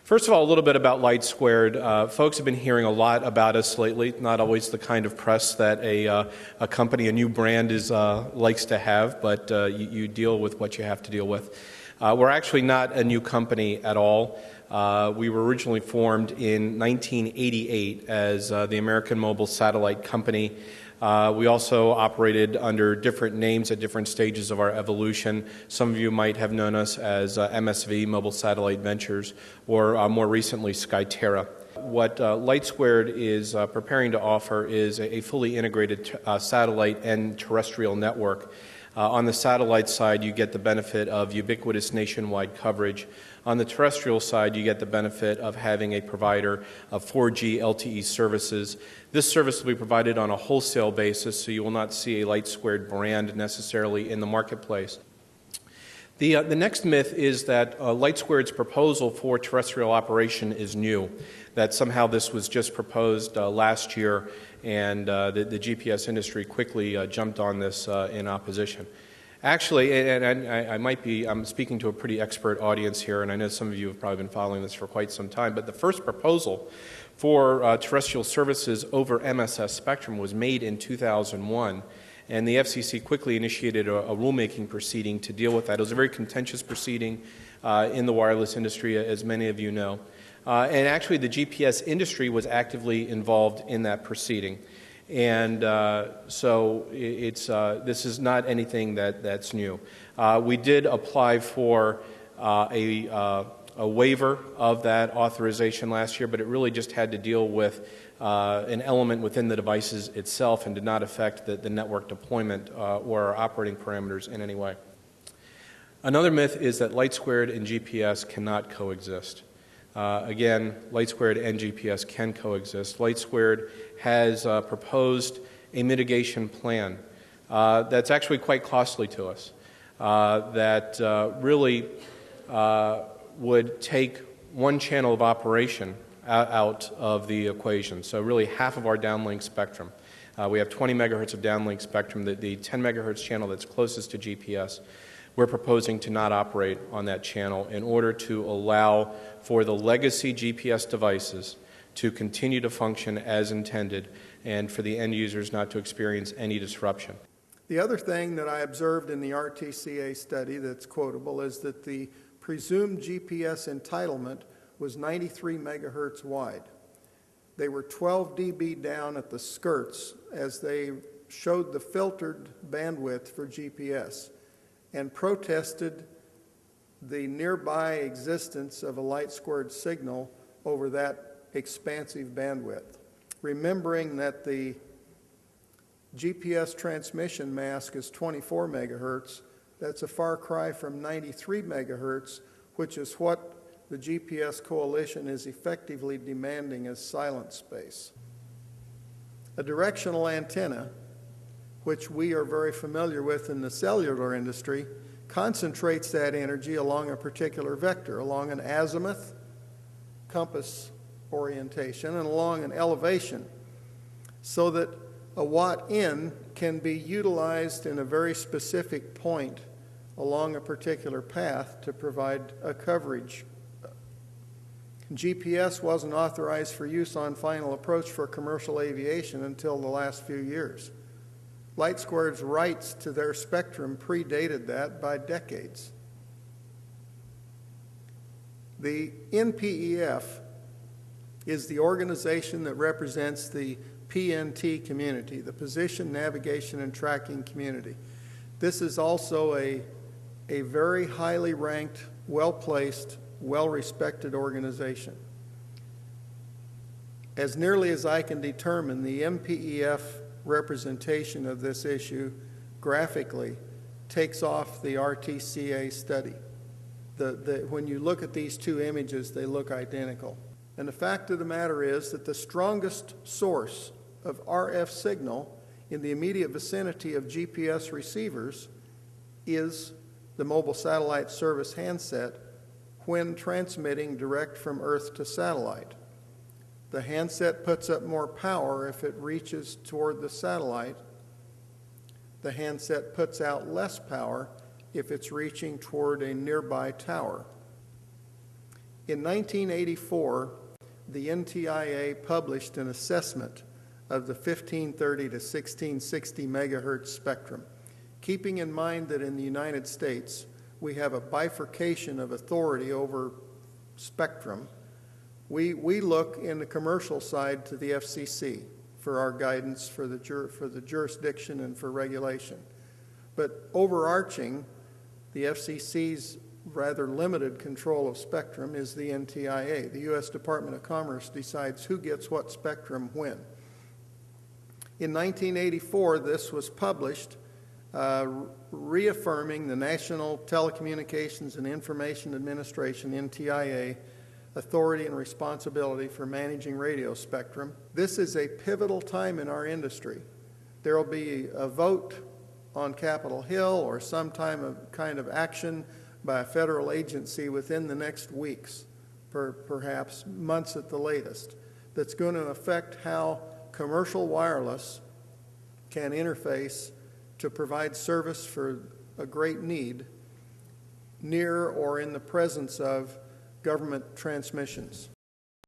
First of all, a little bit about Lightsquared. Folks have been hearing a lot about us lately, not always the kind of press that a company, a new brand likes to have, but you deal with what you have to deal with. We're actually not a new company at all. We were originally formed in 1988 as the American Mobile Satellite Company. We also operated under different names at different stages of our evolution. Some of you might have known us as MSV, Mobile Satellite Ventures, or more recently Skyterra. What Lightsquared is preparing to offer is a fully integrated satellite and terrestrial network. On the satellite side, you get the benefit of ubiquitous nationwide coverage. On the terrestrial side, you get the benefit of having a provider of 4G LTE services. This service will be provided on a wholesale basis, so you will not see a Lightsquared brand necessarily in the marketplace. The next myth is that Lightsquared's proposal for terrestrial operation is new, that somehow this was just proposed last year and the GPS industry quickly jumped on this in opposition. Actually, and I'm speaking to a pretty expert audience here, and I know some of you have probably been following this for quite some time, but the first proposal for terrestrial services over MSS spectrum was made in 2001. And the FCC quickly initiated a rulemaking proceeding to deal with that. It was a very contentious proceeding in the wireless industry, as many of you know. And actually, the GPS industry was actively involved in that proceeding. And so this is not anything that's new. We did apply for a waiver of that authorization last year, but it really just had to deal with an element within the devices itself and did not affect the network deployment or our operating parameters in any way. Another myth is that Lightsquared and GPS cannot coexist. Again, Lightsquared and GPS can coexist. Lightsquared has proposed a mitigation plan that's actually quite costly to us, that really would take one channel of operation out of the equation. So really half of our downlink spectrum. We have 20 megahertz of downlink spectrum. The 10 megahertz channel that's closest to GPS, we're proposing to not operate on that channel in order to allow for the legacy GPS devices to continue to function as intended and for the end users not to experience any disruption. The other thing that I observed in the RTCA study that's quotable is that the presumed GPS entitlement was 93 megahertz wide. They were 12 dB down at the skirts as they showed the filtered bandwidth for GPS and protested the nearby existence of a Lightsquared signal over that expansive bandwidth. Remembering that the GPS transmission mask is 24 megahertz, that's a far cry from 93 megahertz, which is what the GPS coalition is effectively demanding as silent space. A directional antenna, which we are very familiar with in the cellular industry, concentrates that energy along a particular vector, along an azimuth compass orientation and along an elevation, so that a watt in can be utilized in a very specific point along a particular path to provide a coverage. GPS wasn't authorized for use on final approach for commercial aviation until the last few years. Lightsquared's rights to their spectrum predated that by decades. The NPEF is the organization that represents the PNT community, the Position, Navigation, and Tracking community. This is also a very highly ranked, well-placed, well-respected organization. As nearly as I can determine, the MPEF representation of this issue graphically takes off the RTCA study. When you look at these two images, they look identical. And the fact of the matter is that the strongest source of RF signal in the immediate vicinity of GPS receivers is the mobile satellite service handset when transmitting direct from Earth to satellite. The handset puts up more power if it reaches toward the satellite. The handset puts out less power if it's reaching toward a nearby tower. In 1984, the NTIA published an assessment of the 1530 to 1660 megahertz spectrum, keeping in mind that in the United States we have a bifurcation of authority over spectrum. We look in the commercial side to the FCC for our guidance for the jurisdiction and for regulation. But overarching the FCC's rather limited control of spectrum is the NTIA. The U.S. Department of Commerce decides who gets what spectrum when. In 1984, this was published, reaffirming the National Telecommunications and Information Administration, NTIA, authority and responsibility for managing radio spectrum. This is a pivotal time in our industry. There will be a vote on Capitol Hill or some kind of action by a federal agency within the next weeks, perhaps months at the latest, that's going to affect how commercial wireless can interface to provide service for a great need near or in the presence of government transmissions.